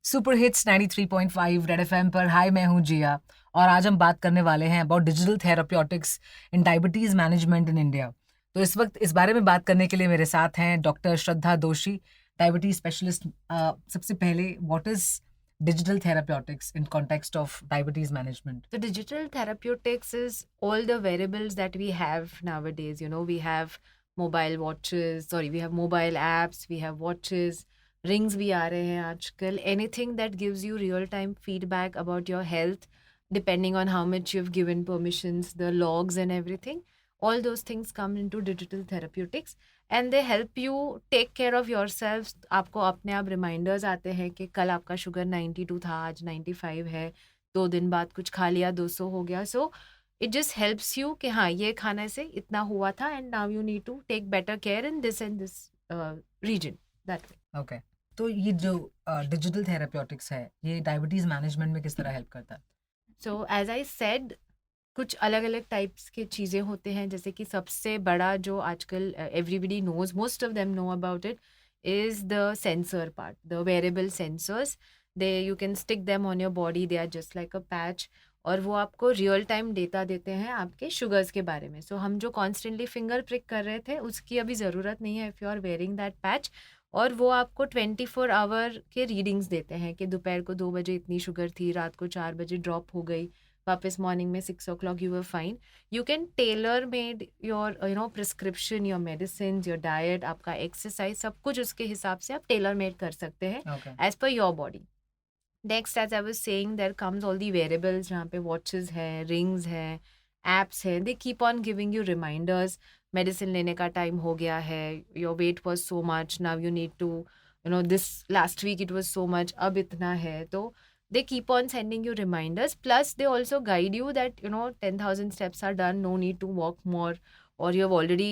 Super hits 93.5 red FM पर। हाय, मैं हूं जिया और आज हम बात करने वाले हैं about digital therapeutics in diabetes management in India. तो इस वक्त इस बारे में बात करने के लिए मेरे साथ हैं डॉक्टर श्रद्धा दोशी, डायबिटीज स्पेशलिस्ट। सबसे पहले, what is digital therapeutics in context of diabetes management? So digital therapeutics is all the wearables that we have nowadays. We have mobile watches, we have mobile apps, we have watches, rings भी आ रहे हैं आजकल. Anything that gives you real time feedback about your health, depending on how much you've given permissions, the logs and everything. All those things come into digital therapeutics and they help you take care of yourself. आपको अपने आप reminders आते हैं कि कल आपका sugar 92 था, आज 95 है, 2 दिन बाद कुछ खा लिया 200 हो गया. So it just helps you कि हाँ, ये खाने से इतना हुआ था and now you need to take better care in this and this region, that way. Okay, तो ये जो डिजिटल थेराप्यूटिक्स है, ये डायबिटीज मैनेजमेंट में किस तरह हेल्प करता है? सो एज आई सेड, कुछ अलग अलग टाइप्स के चीज़ें होते हैं. जैसे कि सबसे बड़ा जो आजकल everybody knows, most of them know about it, is the sensor part, the wearable sensors. They you can stick them on your body, they are just like a patch, और वो आपको रियल टाइम डेटा देते हैं आपके sugars के बारे में. सो हम जो कॉन्स्टेंटली फिंगर प्रिक कर रहे थे, उसकी अभी ज़रूरत नहीं है if you are wearing that patch. और वो आपको 24 आवर के रीडिंग्स देते हैं कि दोपहर को 2 बजे इतनी शुगर थी, रात को 4 बजे ड्रॉप हो गई, वापस मॉर्निंग में 6 o'clock you were fine. You can tailor made your prescription, your medicine, your diet, आपका एक्सरसाइज, सब कुछ उसके हिसाब से आप टेलर मेड कर सकते हैं as per your body. Next, as I was saying, there comes all the wearables, जहाँ पे वॉचेस हैं, रिंग्स हैं, एप्स हैं. They keep on giving you reminders. Medicine लेने का टाइम हो गया है, your weight was so much, now you need to, this last week it was so much, अब इतना है. तो they keep on sending you reminders, plus they also guide you that 10,000 steps are done, no need to walk more, or you have already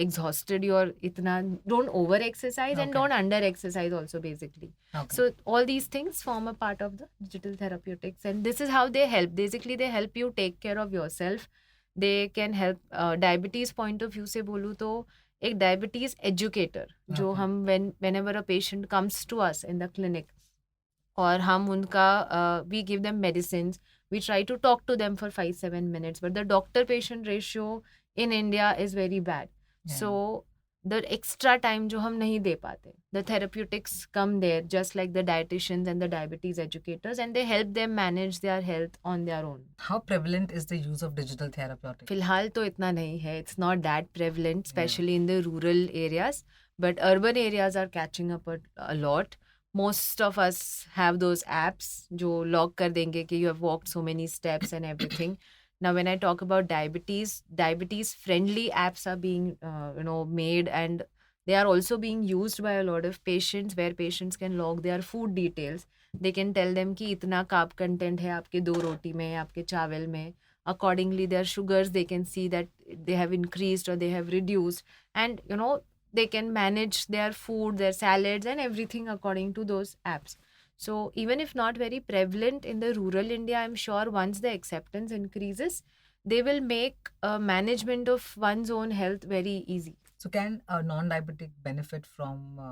exhausted your itna. Don't over exercise and don't under exercise also, basically. So all these things form a part of the digital therapeutics, and this is how they help. Basically they help you take care of yourself. They can help. Diabetes point of view से बोलूँ तो एक diabetes educator जो हम whenever a patient comes to us in the clinic, और हम उनका we give them medicine, we try to talk to them for 5-7 minutes, but the doctor patient ratio in India is very bad. So the extra time जो हम नहीं दे पाते, the therapeutics come there just like the dietitians and the diabetes educators, and they help them manage their health on their own. How prevalent is the use of digital therapeutics? फिलहाल तो इतना नहीं है, it's not that prevalent, especially in the rural areas, but urban areas are catching up a lot. Most of us have those apps जो log कर देंगे कि you have walked so many steps and everything. Now when I talk about diabetes friendly apps are being made, and they are also being used by a lot of patients, where patients can log their food details. They can tell them कि इतना carb content है आपके 2 रोटी में, आपके चावल में. Accordingly their sugars, they can see that they have increased or they have reduced, and they can manage their food, their salads and everything according to those apps. So even if not very prevalent in the rural India, I'm sure once the acceptance increases, they will make management of one's own health very easy. So can a non-diabetic benefit from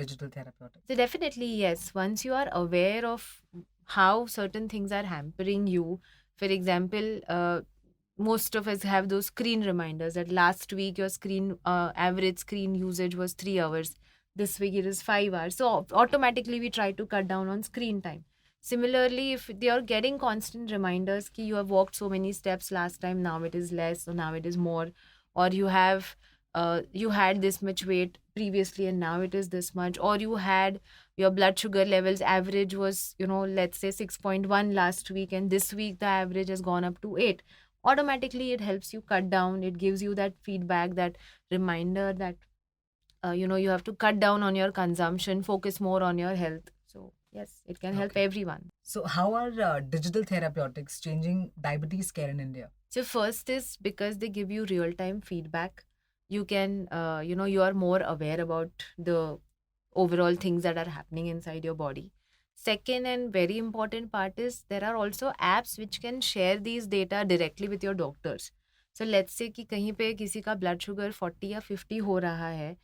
digital therapeutics? So definitely yes. Once you are aware of how certain things are hampering you, for example, most of us have those screen reminders that last week your screen average screen usage was 3 hours. This week it is 5 hours. So automatically we try to cut down on screen time. Similarly, if they are getting constant reminders ki you have walked so many steps last time, now it is less, or now it is more, or you have you had this much weight previously and now it is this much, or you had your blood sugar levels average was let's say 6.1 last week, and this week the average has gone up to 8. Automatically it helps you cut down. It gives you that feedback, that reminder that you have to cut down on your consumption, focus more on your health. So yes, it can help everyone. So how are digital therapeutics changing diabetes care in India? So first is because they give you real time feedback. You can you are more aware about the overall things that are happening inside your body. Second and very important part is there are also apps which can share these data directly with your doctors. So let's say कि कहीं पे किसी का blood sugar 40 या 50 हो रहा है,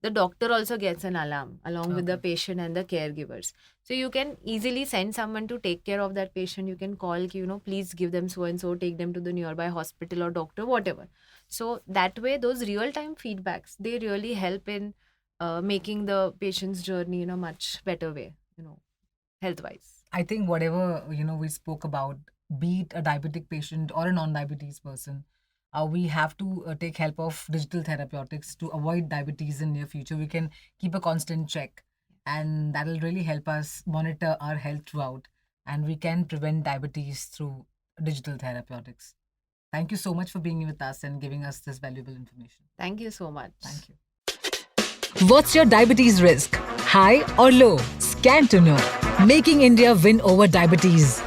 the doctor also gets an alarm along with the Okay. patient and the caregivers. So you can easily send someone to take care of that patient. You can call, please give them so and so, take them to the nearby hospital or doctor, whatever. So that way, those real time feedbacks, they really help in making the patient's journey in a much better way, health wise. I think whatever we spoke about, be it a diabetic patient or a non-diabetes person, we have to take help of digital therapeutics to avoid diabetes in near future. We can keep a constant check, and that will really help us monitor our health throughout, and we can prevent diabetes through digital therapeutics. Thank you so much for being with us and giving us this valuable information. Thank you so much. Thank you. What's your diabetes risk? High or low? Scan to know. Making India win over diabetes.